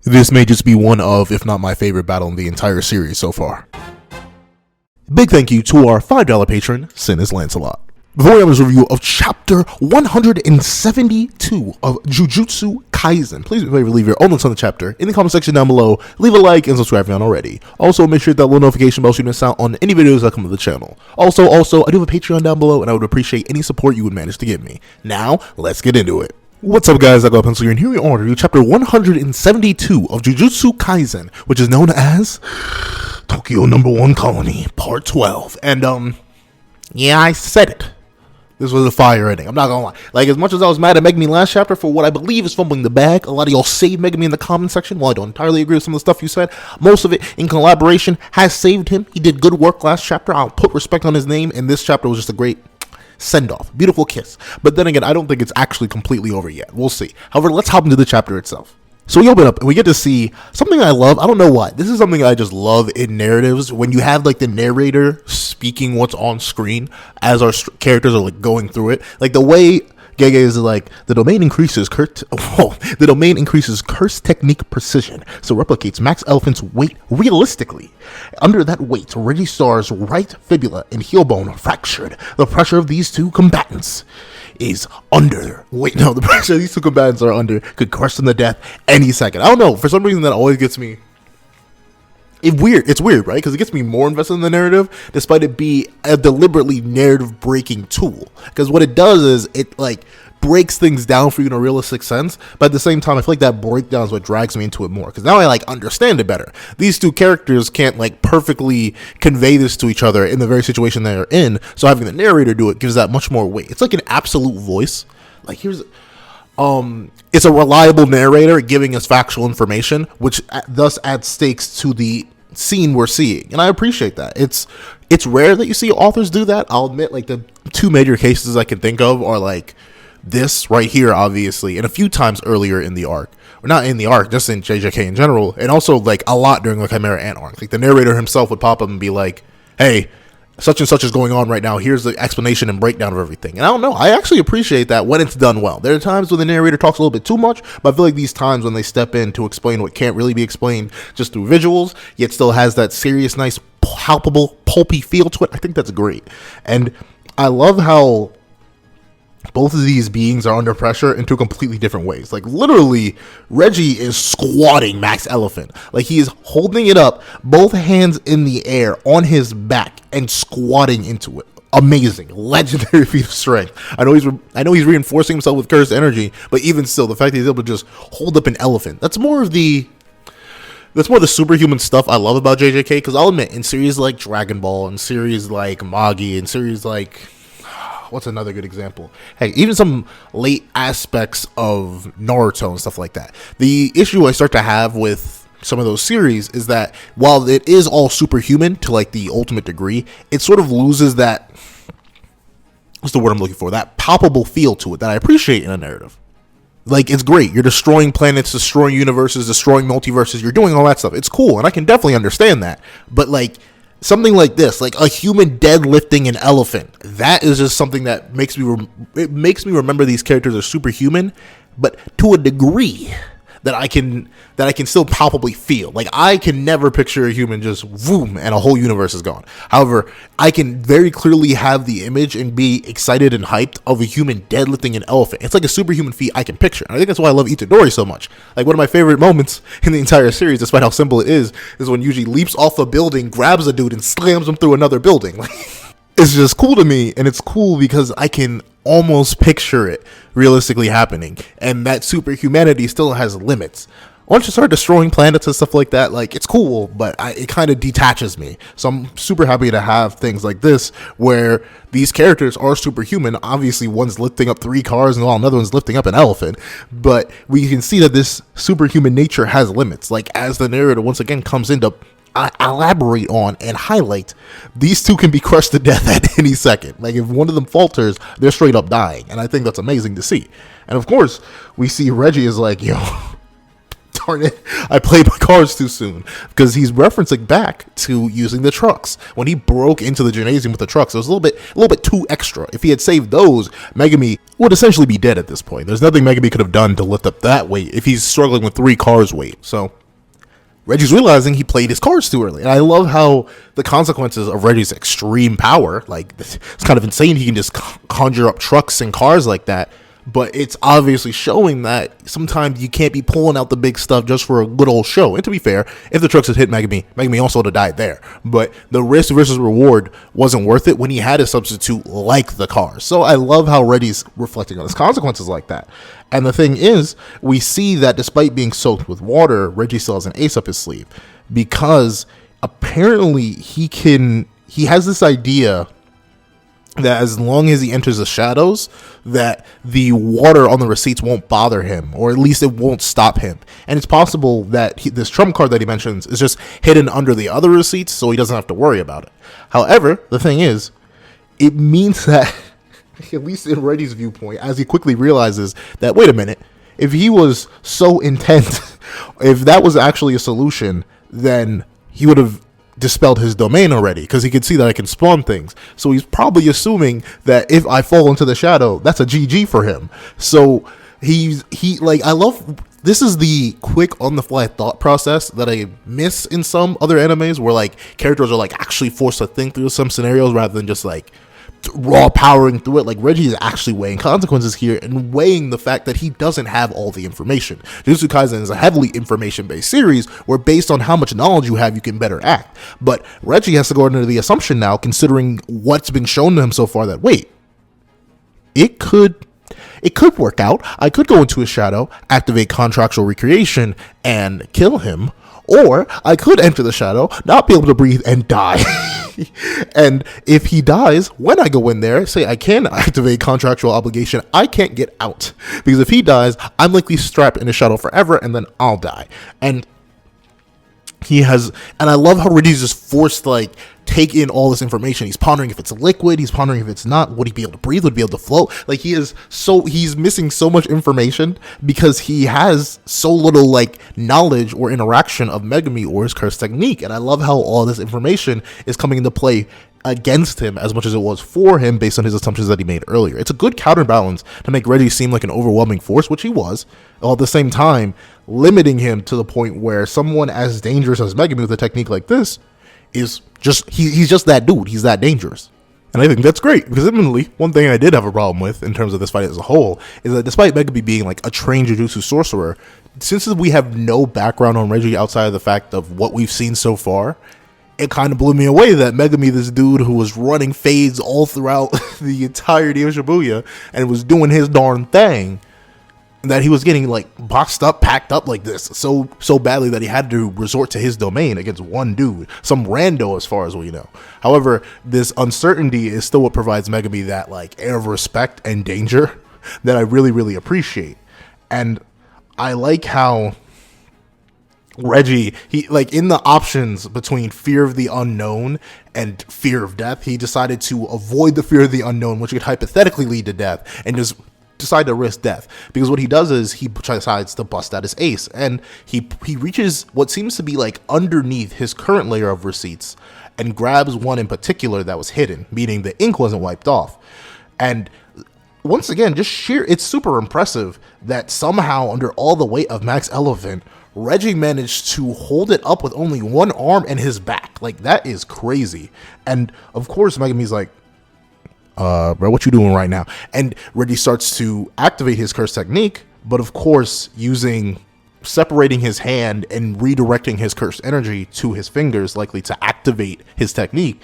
This may just be one of, if not my favorite battle in the entire series so far. Big thank you to our $5 patron, Sin is Lancelot. Before we have this review of chapter 172 of Jujutsu Kaisen, please leave your own notes on the chapter in the comment section down below. Leave a like and subscribe if you're not already. Also, make sure that little notification bell so you miss out on any videos that come to the channel. Also, I do have a Patreon down below, and I would appreciate any support you would manage to give me. Now, let's get into it. What's up, guys? I got a pencil here, and here we are to review chapter 172 of Jujutsu Kaisen, which is known as Tokyo Number 1 Colony, Part 12. And, yeah, I said it. This was a fire ending. I'm not gonna lie. Like, as much as I was mad at Megumi last chapter for what I believe is fumbling the bag, a lot of y'all saved Megumi in the comment section. While I don't entirely agree with some of the stuff you said, most of it in collaboration has saved him. He did good work last chapter. I'll put respect on his name, and this chapter was just a great send-off. Beautiful kiss. But then again, I don't think it's actually completely over yet. We'll see. However, let's hop into the chapter itself. So we open up and we get to see something I love. I don't know why. This is something I just love in narratives. When you have like the narrator speaking what's on screen as our characters are like going through it. Like the way Gege is like, the domain increases curse technique precision, so replicates Max Elephant's weight realistically. Under that weight, Reggie Star's right fibula and heel bone are fractured. The pressure of these two combatants is under. The pressure these two combatants are under could crush them to death any second. I don't know. For some reason, that always gets me. It's weird, right? Because it gets me more invested in the narrative, despite it be a deliberately narrative-breaking tool. Because what it does is it like breaks things down for you in a realistic sense, but at the same time, I feel like that breakdown is what drags me into it more. Because now I like understand it better. These two characters can't like perfectly convey this to each other in the very situation they're in, so having the narrator do it gives that much more weight. It's like an absolute voice. Like here's. It's a reliable narrator giving us factual information, which thus adds stakes to the scene we're seeing, and I appreciate that. It's rare that you see authors do that. I'll admit, like the two major cases I can think of are like this right here, obviously, and a few times earlier in the arc, or not in the arc, just in JJK in general, and also like a lot during the Chimera Ant arc. Like the narrator himself would pop up and be like, "Hey, such and such is going on right now. Here's the explanation and breakdown of everything." And I don't know. I actually appreciate that when it's done well. There are times when the narrator talks a little bit too much, but I feel like these times when they step in to explain what can't really be explained just through visuals, yet still has that serious, nice, palpable, pulpy feel to it, I think that's great. And I love how both of these beings are under pressure in two completely different ways. Like literally, Reggie is squatting Max Elephant. Like he is holding it up, both hands in the air on his back and squatting into it. Amazing, legendary feat of strength. I know he's reinforcing himself with cursed energy, but even still, the fact that he's able to just hold up an elephant, that's more the superhuman stuff I love about JJK. Because I'll admit, in series like Dragon Ball, in series like Magi, in series like what's another good example? Hey, even some late aspects of Naruto and stuff like that. The issue I start to have with some of those series is that while it is all superhuman to like the ultimate degree, it sort of loses that, what's the word I'm looking for? That palpable feel to it that I appreciate in a narrative. Like, it's great. You're destroying planets, destroying universes, destroying multiverses. You're doing all that stuff. It's cool, and I can definitely understand that. But like, something like this, like a human deadlifting an elephant, that is just something that makes me remember these characters are superhuman, but to a degree that I can still palpably feel. Like I can never picture a human just boom and a whole universe is gone. However, I can very clearly have the image and be excited and hyped of a human deadlifting an elephant. It's like a superhuman feat I can picture. And I think that's why I love Itadori so much. Like one of my favorite moments in the entire series, despite how simple it is when Yuji leaps off a building, grabs a dude, and slams him through another building. Like, it's just cool to me, and it's cool because I can almost picture it realistically happening, and that superhumanity still has limits. Once you start destroying planets and stuff like that, like, it's cool, but it kind of detaches me. So I'm super happy to have things like this where these characters are superhuman. Obviously, one's lifting up 3 cars and while another one's lifting up an elephant, but we can see that this superhuman nature has limits. Like, as the narrator once again comes in to elaborate on and highlight, these two can be crushed to death at any second. Like, if one of them falters, they're straight up dying, and I think that's amazing to see. And of course, we see Reggie is like, yo, darn it, I played my cards too soon. Because he's referencing back to using the trucks. When he broke into the gymnasium with the trucks, it was a little bit too extra. If he had saved those, Megami would essentially be dead at this point. There's nothing Megami could have done to lift up that weight if he's struggling with 3 cars weight. So Reggie's realizing he played his cards too early. And I love how the consequences of Reggie's extreme power, like, it's kind of insane. He can just conjure up trucks and cars like that. But it's obviously showing that sometimes you can't be pulling out the big stuff just for a good old show. And to be fair, if the trucks had hit Megami also would have died there. But the risk versus reward wasn't worth it when he had a substitute like the cars. So I love how Reggie's reflecting on his consequences like that. And the thing is, we see that despite being soaked with water, Reggie still has an ace up his sleeve. Because apparently he has this idea that as long as he enters the shadows, that the water on the receipts won't bother him, or at least it won't stop him. And it's possible that this trump card that he mentions is just hidden under the other receipts, so he doesn't have to worry about it. However, the thing is, it means that, at least in Reggie's viewpoint, as he quickly realizes that, wait a minute, if he was so intent, if that was actually a solution, then he would have dispelled his domain already, because he could see that I can spawn things. So he's probably assuming that if I fall into the shadow, that's a GG for him. So I love, this is the quick on the fly thought process that I miss in some other animes where like characters are like actually forced to think through some scenarios rather than just like raw powering through it. Like Reggie is actually weighing consequences here and weighing the fact that he doesn't have all the information. Jujutsu Kaisen is a heavily information-based series where based on how much knowledge you have, you can better act. But Reggie has to go under the assumption now, considering what's been shown to him so far, that wait, it could work out. I could go into his shadow, activate contractual recreation, and kill him. Or I could enter the shadow, not be able to breathe, and die. And if he dies, when I go in there, say I can activate contractual obligation, I can't get out. Because if he dies, I'm likely strapped in a shadow forever, and then I'll die. And I love how Reggie's just forced to like take in all this information. He's pondering if it's liquid, he's pondering if it's not, would he be able to breathe, would he be able to float? Like he's missing so much information because he has so little like knowledge or interaction of Megami or his curse technique. And I love how all this information is coming into play against him as much as it was for him based on his assumptions that he made earlier. It's a good counterbalance to make Reggie seem like an overwhelming force, which he was, while at the same time limiting him to the point where someone as dangerous as Megami with a technique like this is just, he's just that dude. He's that dangerous. And I think that's great, because admittedly, one thing I did have a problem with in terms of this fight as a whole is that despite Megami being like a trained Jujutsu sorcerer, since we have no background on Reggie outside of the fact of what we've seen so far, it kind of blew me away that Megami, this dude who was running fades all throughout the entirety of Shibuya and was doing his darn thing, that he was getting like boxed up, packed up like this so badly that he had to resort to his domain against one dude, some rando as far as we know. However, this uncertainty is still what provides Megami that like air of respect and danger that I really, really appreciate. And I like how Reggie, he like in the options between fear of the unknown and fear of death, he decided to avoid the fear of the unknown, which could hypothetically lead to death, and just decide to risk death. Because what he does is he decides to bust out his ace, and he reaches what seems to be like underneath his current layer of receipts and grabs one in particular that was hidden, meaning the ink wasn't wiped off. And once again, it's super impressive that somehow under all the weight of Max Elephant, Reggie managed to hold it up with only one arm and his back. Like, that is crazy. And of course, Megami's like, bro, what you doing right now? And Reggie starts to activate his curse technique, but of course, separating his hand and redirecting his cursed energy to his fingers, likely to activate his technique,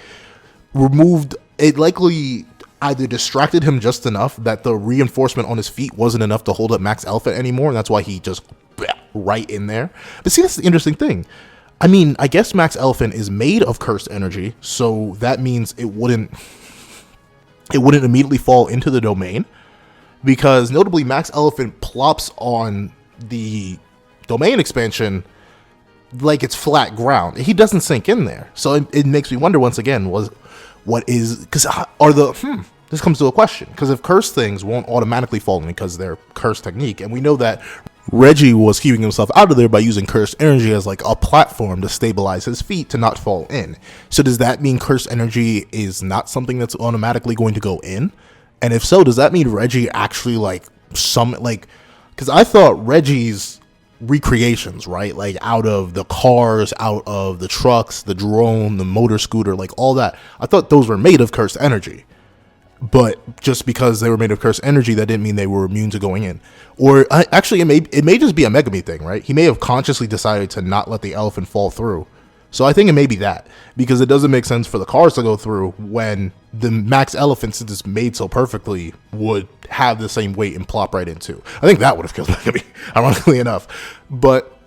likely either distracted him just enough that the reinforcement on his feet wasn't enough to hold up Max Elephant anymore, and that's why he just right in there. But see, that's the interesting thing. I mean, I guess Max Elephant is made of cursed energy, so that means it wouldn't immediately fall into the domain, because notably Max Elephant plops on the domain expansion like it's flat ground. He doesn't sink in there. So it makes me wonder once again, this comes to a question, because if cursed things won't automatically fall in because they're cursed technique, and we know that Reggie was keeping himself out of there by using cursed energy as like a platform to stabilize his feet to not fall in. So does that mean cursed energy is not something that's automatically going to go in? And if so, does that mean Reggie actually like because I thought Reggie's recreations, right? Like out of the cars, out of the trucks, the drone, the motor scooter, like all that. I thought those were made of cursed energy. But just because they were made of cursed energy, that didn't mean they were immune to going in. Or actually, it may just be a Megami thing, right? He may have consciously decided to not let the elephant fall through. So I think it may be that, because it doesn't make sense for the cars to go through when the max elephant, since it's made so perfectly, would have the same weight and plop right into. I think that would have killed Megami, ironically enough. But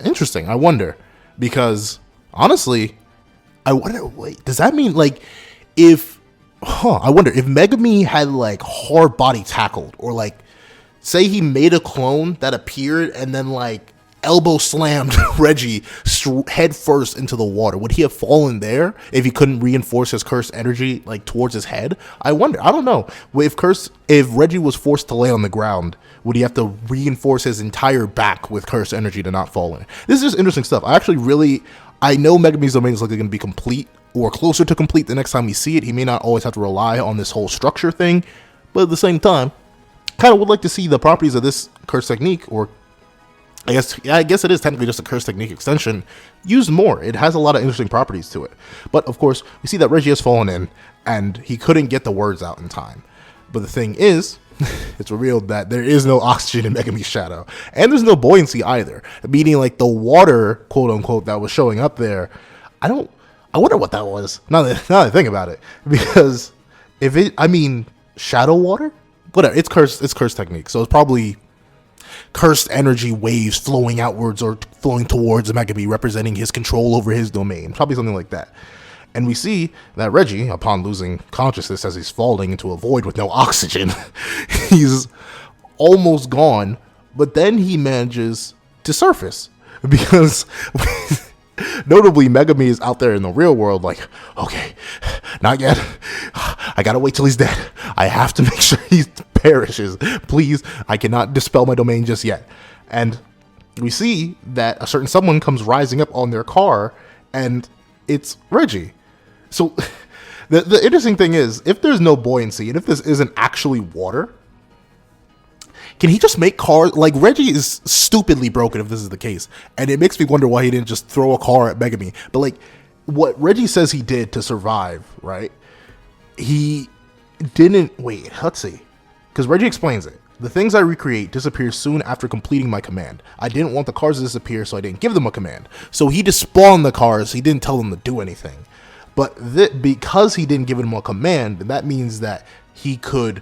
interesting, I wonder, because honestly, I wonder, wait, does that mean like I wonder if Megami had like hard body tackled, or like say he made a clone that appeared and then like elbow slammed Reggie head first into the water. Would he have fallen there if he couldn't reinforce his cursed energy like towards his head? I wonder. I don't know. If Reggie was forced to lay on the ground, would he have to reinforce his entire back with cursed energy to not fall in? This is just interesting stuff. I know Megami's domain is likely going to be complete or closer to complete the next time we see it. He may not always have to rely on this whole structure thing, but at the same time, kind of would like to see the properties of this curse technique, or I guess it is technically just a curse technique extension, used more. It has a lot of interesting properties to it. But of course, we see that Reggie has fallen in, and he couldn't get the words out in time. But the thing is, it's revealed that there is no oxygen in Megami's shadow, and there's no buoyancy either. Meaning, like the water, quote unquote, that was showing up there, I wonder what that was. Now that I think about it, because shadow water, whatever. It's cursed technique, so it's probably cursed energy waves flowing outwards or flowing towards Megami, representing his control over his domain. Probably something like that. And we see that Reggie, upon losing consciousness as he's falling into a void with no oxygen, he's almost gone. But then he manages to surface, because notably, Megami is out there in the real world like, okay, not yet. I gotta wait till he's dead. I have to make sure he perishes. Please, I cannot dispel my domain just yet. And we see that a certain someone comes rising up on their car, and it's Reggie. So the interesting thing is, if there's no buoyancy, and if this isn't actually water, can he just make cars? Like, Reggie is stupidly broken if this is the case. And it makes me wonder why he didn't just throw a car at Megami. But, like, what Reggie says he did to survive, right? He didn't... Wait, let's see. Because Reggie explains it. The things I recreate disappear soon after completing my command. I didn't want the cars to disappear, so I didn't give them a command. So he just spawned the cars. He didn't tell them to do anything. But because he didn't give them a command, that means that he could...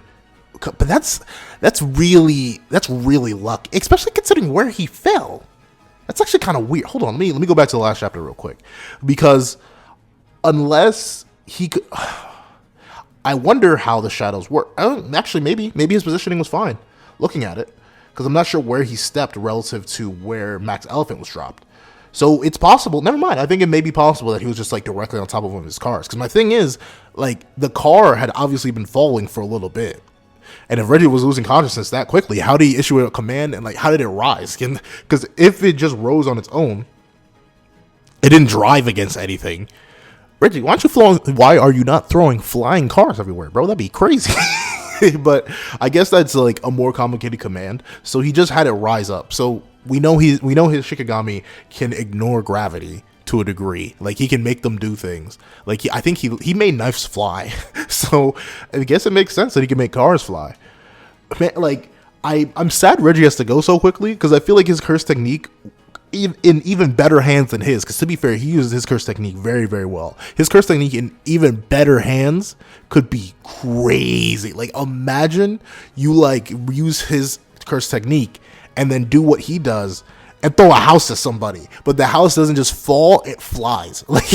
But that's really luck, especially considering where he fell. That's actually kind of weird. Hold on, let me go back to the last chapter real quick, because unless he could, I wonder how the shadows work. Actually, maybe his positioning was fine. Looking at it, because I'm not sure where he stepped relative to where Max Elephant was dropped. So it's possible. Never mind. I think it may be possible that he was just like directly on top of one of his cars. Because my thing is, like, the car had obviously been falling for a little bit. And if Reggie was losing consciousness that quickly, how did he issue a command, and like how did it rise? Because if it just rose on its own, it didn't drive against anything. Reggie, why are you not throwing flying cars everywhere, bro? That'd be crazy. But I guess that's like a more complicated command. So he just had it rise up. So we know his Shikigami can ignore gravity to a degree. Like, he can make them do things. Like, I think he made knives fly. So I guess it makes sense that he can make cars fly. Man, like, I'm sad Reggie has to go so quickly, because I feel like his curse technique in even better hands than his, because to be fair, he uses his curse technique very, very well. His curse technique in even better hands could be crazy. Like, imagine you like use his curse technique and then do what he does and throw a house at somebody, but the house doesn't just fall, it flies. Like,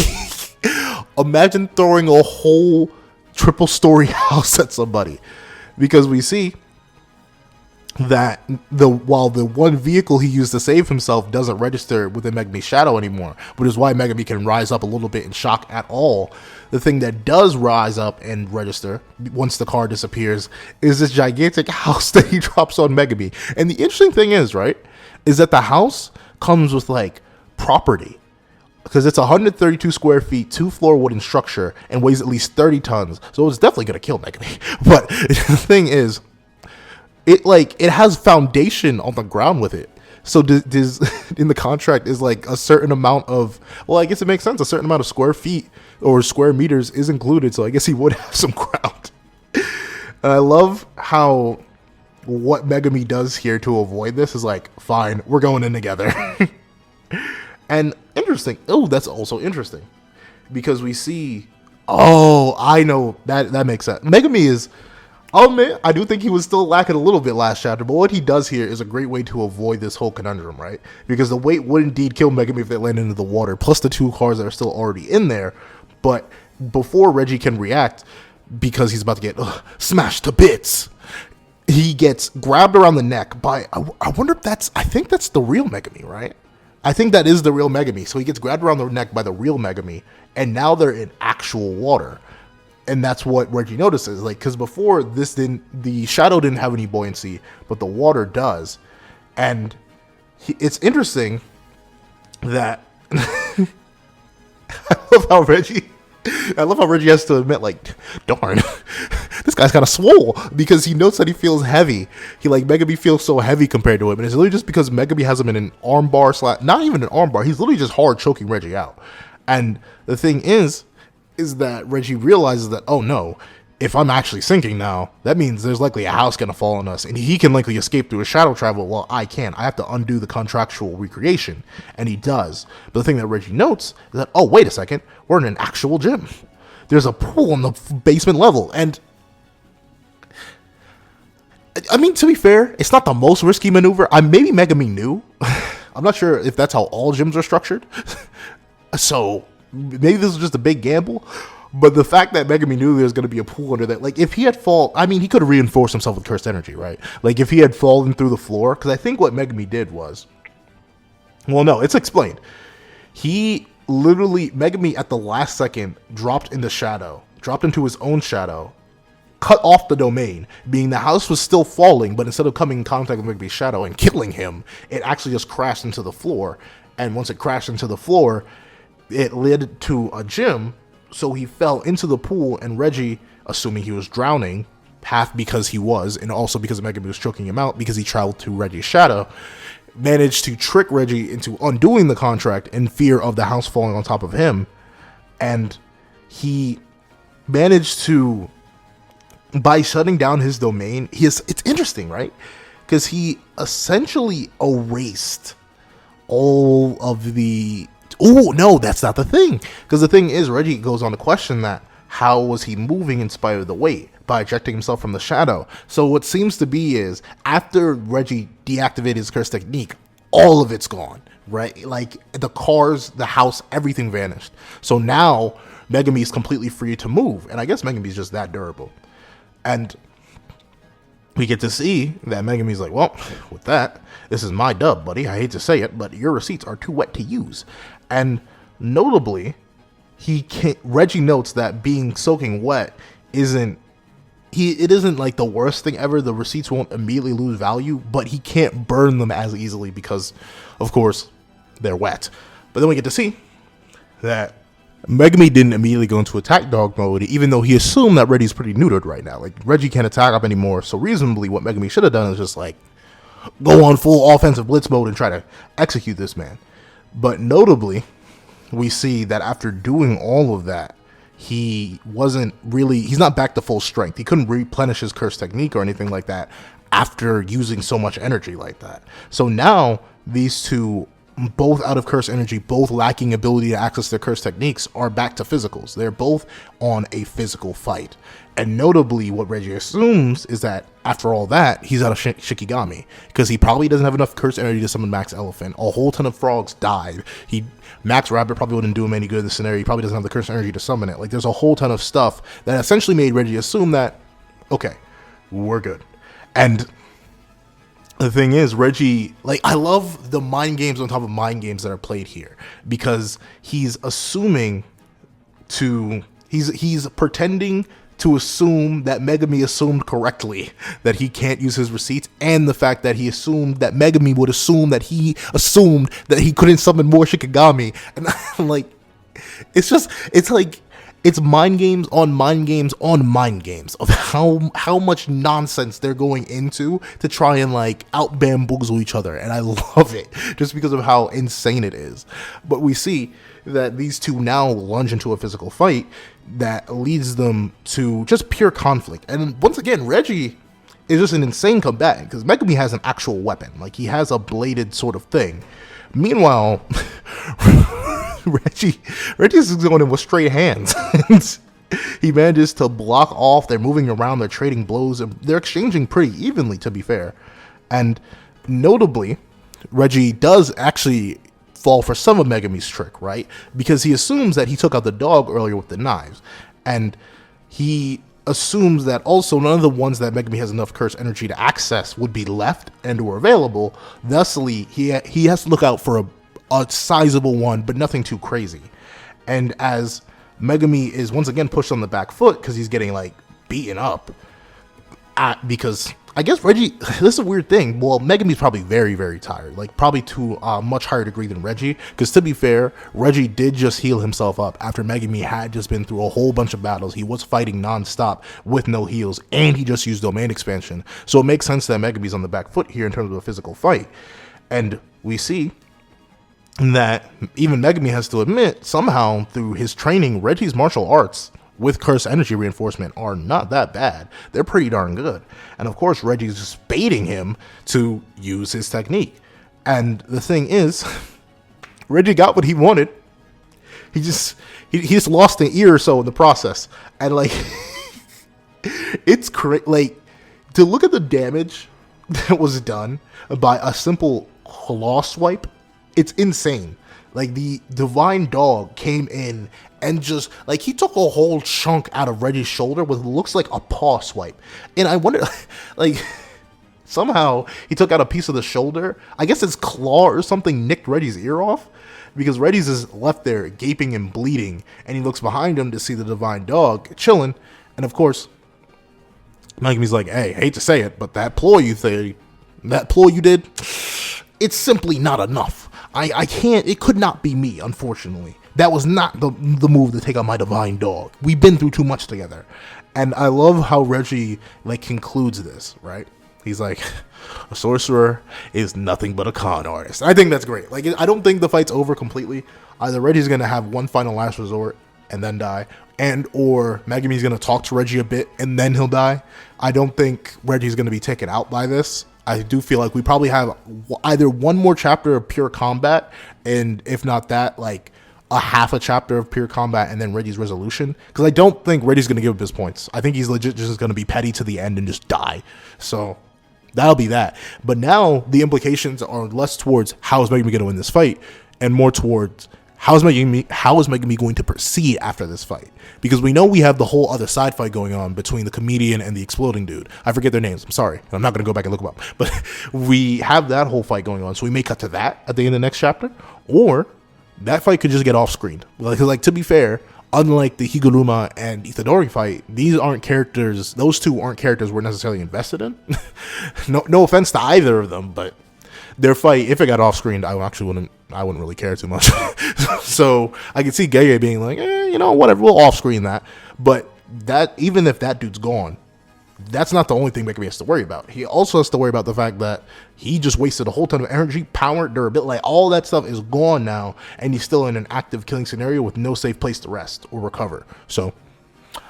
imagine throwing a whole triple-story house at somebody, because we see that while the one vehicle he used to save himself doesn't register within Megami's shadow anymore, which is why Megami can rise up a little bit in shock at all. The thing that does rise up and register once the car disappears is this gigantic house that he drops on Megami. And the interesting thing is, right, is that the house comes with like property. Because it's 132 square feet, 2-floor wooden structure, and weighs at least 30 tons. So it's definitely going to kill Megami. But the thing is, it has foundation on the ground with it. So does in the contract is like a certain amount of, well, I guess it makes sense. A certain amount of square feet or square meters is included. So I guess he would have some ground. And I love how what Megami does here to avoid this is like, fine, we're going in together. And interesting. Oh, that's also interesting because we see. Oh, I know that makes sense. Megami is. I'll admit, I do think he was still lacking a little bit last chapter, but what he does here is a great way to avoid this whole conundrum, right? Because the weight would indeed kill Megami if they land into the water, plus the 2 cars that are still already in there. But before Reggie can react, because he's about to get smashed to bits, he gets grabbed around the neck by. I wonder if I think that's the real Megami, right? I think that is the real Megami. So he gets grabbed around the neck by the real Megami, and now they're in actual water. And that's what Reggie notices. Like, because before the shadow didn't have any buoyancy, but the water does. And it's interesting that I love how Reggie has to admit, like, darn, this guy's kind of swole, because he notes that he feels heavy. Megami feels so heavy compared to him, and it's literally just because Megami has him in an armbar not even an armbar. He's literally just hard choking Reggie out. And the thing is that Reggie realizes that, oh no, if I'm actually sinking now, that means there's likely a house gonna fall on us, and he can likely escape through his shadow travel. Well, I can't. I have to undo the contractual recreation, and he does. But the thing that Reggie notes is that, oh, wait a second, we're in an actual gym. There's a pool on the basement level, and I mean, to be fair, it's not the most risky maneuver. Maybe Megami knew. I'm not sure if that's how all gyms are structured. So maybe this was just a big gamble. But the fact that Megami knew there was going to be a pool under that, like, if he had he could have reinforced himself with cursed energy, right? Like, if he had fallen through the floor, because I think what Megami did was, well, no, it's explained. Megami at the last second dropped into his own shadow, cut off the domain, being the house was still falling, but instead of coming in contact with Megami's shadow and killing him, it actually just crashed into the floor. And once it crashed into the floor, it led to a gym. So he fell into the pool, and Reggie, assuming he was drowning, half because he was, and also because Megami was choking him out because he traveled to Reggie's shadow, managed to trick Reggie into undoing the contract in fear of the house falling on top of him. And he managed to, by shutting down his domain, it's interesting, right? Because he essentially erased all of the... Oh, no, that's not the thing. Because the thing is, Reggie goes on to question that. How was he moving in spite of the weight? By ejecting himself from the shadow. So what seems to be is, after Reggie deactivated his curse technique, all of it's gone, right? Like, the cars, the house, everything vanished. So now, Megami is completely free to move. And I guess Megami is just that durable. And we get to see that Megami's like, well, with that, this is my dub, buddy. I hate to say it, but your receipts are too wet to use. And notably, Reggie notes that being soaking wet isn't like the worst thing ever. The receipts won't immediately lose value, but he can't burn them as easily because, of course, they're wet. But then we get to see that Megami didn't immediately go into attack dog mode, even though he assumed that Reggie's pretty neutered right now. Like, Reggie can't attack up anymore, so reasonably what Megami should have done is just, like, go on full offensive blitz mode and try to execute this man. But notably, we see that after doing all of that, he's not back to full strength. He couldn't replenish his curse technique or anything like that after using so much energy like that. So now, these two, both out of curse energy, both lacking ability to access their curse techniques, are back to physicals. They're both on a physical fight. And notably, what Reggie assumes is that after all that, he's out of Shikigami, because he probably doesn't have enough curse energy to summon Max Elephant. A whole ton of frogs died. Max Rabbit probably wouldn't do him any good in this scenario. He probably doesn't have the curse energy to summon it. Like, there's a whole ton of stuff that essentially made Reggie assume that, okay, we're good. And the thing is, Reggie, like, I love the mind games on top of mind games that are played here, because he's assuming he's pretending to assume that Megami assumed correctly that he can't use his receipts, and the fact that he assumed that Megami would assume that he assumed that he couldn't summon more Shikigami. And I'm like, it's mind games on mind games on mind games of how much nonsense they're going into to try and like out bamboozle each other, and I love it just because of how insane it is. But we see that these two now lunge into a physical fight that leads them to just pure conflict. And once again, Reggie is just an insane combatant because Megami has an actual weapon, like he has a bladed sort of thing. Meanwhile, Reggie's going in with straight hands. He manages to block off. They're moving around. They're trading blows. And they're exchanging pretty evenly, to be fair. And notably, Reggie does actually fall for some of Megami's trick, right? Because he assumes that he took out the dog earlier with the knives. And he assumes that also none of the ones that Megami has enough curse energy to access would be left and or available. Thusly, he has to look out for a sizable one, but nothing too crazy. And as Megami is once again pushed on the back foot because he's getting like beaten up, because I guess Reggie, this is a weird thing. Well, Megami's probably very, very tired, like probably to a much higher degree than Reggie. Because to be fair, Reggie did just heal himself up after Megami had just been through a whole bunch of battles. He was fighting nonstop with no heals, and he just used domain expansion. So it makes sense that Megami's on the back foot here in terms of a physical fight. And we see that even Megami has to admit, somehow through his training, Reggie's martial arts with curse energy reinforcement are not that bad. They're pretty darn good. And of course, Reggie's just baiting him to use his technique. And the thing is, Reggie got what he wanted. He just lost an ear or so in the process. And like, it's crazy. Like, to look at the damage that was done by a simple claw swipe, it's insane. Like, the divine dog came in and just, like, he took a whole chunk out of Reggie's shoulder with what looks like a paw swipe. And I wonder, like, somehow he took out a piece of the shoulder. I guess his claw or something nicked Reggie's ear off, because Reggie's is left there gaping and bleeding, and he looks behind him to see the divine dog chilling. And of course, Megami's like, hey, hate to say it, but that ploy you did, it's simply not enough. I can't, it could not be me, unfortunately. That was not the move to take out my divine dog. We've been through too much together. And I love how Reggie, like, concludes this, right? He's like, a sorcerer is nothing but a con artist. I think that's great. Like, I don't think the fight's over completely. Either Reggie's going to have one final last resort and then die, and or Megami's going to talk to Reggie a bit and then he'll die. I don't think Reggie's going to be taken out by this. I do feel like we probably have either one more chapter of pure combat, and if not that, like a half a chapter of pure combat and then Reggie's resolution. Because I don't think Reggie's going to give up his points. I think he's legit just going to be petty to the end and just die. So that'll be that. But now the implications are less towards how is Megami going to win this fight and more towards how is Megami going to proceed after this fight? Because we know we have the whole other side fight going on between the comedian and the exploding dude. I forget their names. I'm sorry. I'm not going to go back and look them up. But we have that whole fight going on. So we may cut to that at the end of the next chapter. Or that fight could just get off-screened. Like, to be fair, unlike the Higuruma and Itadori fight, these aren't characters, those two aren't characters we're necessarily invested in. No offense to either of them, but their fight, if it got off-screened, I wouldn't really care too much. So I could see Gege being like, whatever, we'll off-screen that. But that, even if that dude's gone, that's not the only thing Megami has to worry about. He also has to worry about the fact that he just wasted a whole ton of energy, power, durability, like all that stuff is gone now, and he's still in an active killing scenario with no safe place to rest or recover. So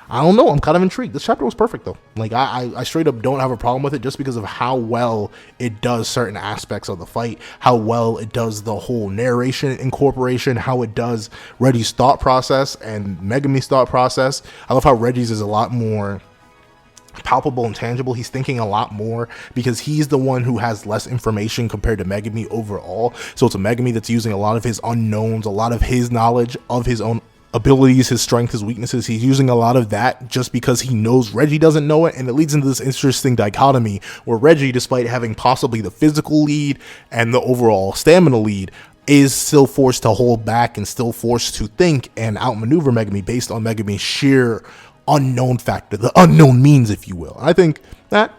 I don't know. I'm kind of intrigued. This chapter was perfect, though. Like, I straight up don't have a problem with it just because of how well it does certain aspects of the fight, how well it does the whole narration incorporation, how it does Reggie's thought process and Megami's thought process. I love how Reggie's is a lot more palpable and tangible. He's thinking a lot more because he's the one who has less information compared to Megami overall. So it's a Megami that's using a lot of his unknowns, a lot of his knowledge of his own abilities, his strength, his weaknesses. He's using a lot of that just because he knows Reggie doesn't know it, and it leads into this interesting dichotomy where Reggie, despite having possibly the physical lead and the overall stamina lead, is still forced to hold back and still forced to think and outmaneuver Megami based on Megami's sheer unknown factor, the unknown means, if you will. I think that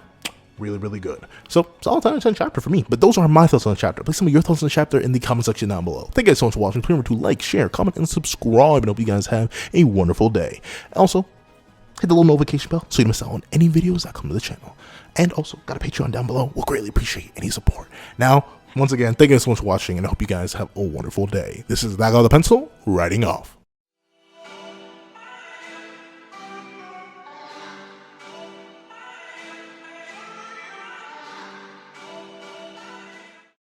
really, really good. So solid 10 out of 10 chapter for me. But those are my thoughts on the chapter. Please some of your thoughts on the chapter in the comment section down below. Thank you guys so much for watching. Please remember to like, share, comment, and subscribe. And hope you guys have a wonderful day. Also, hit the little notification bell so you don't miss out on any videos that come to the channel. And also, got a Patreon down below. We'll greatly appreciate any support. Now, once again, thank you guys so much for watching, and I hope you guys have a wonderful day. This is That Guy with the Pencil, writing off.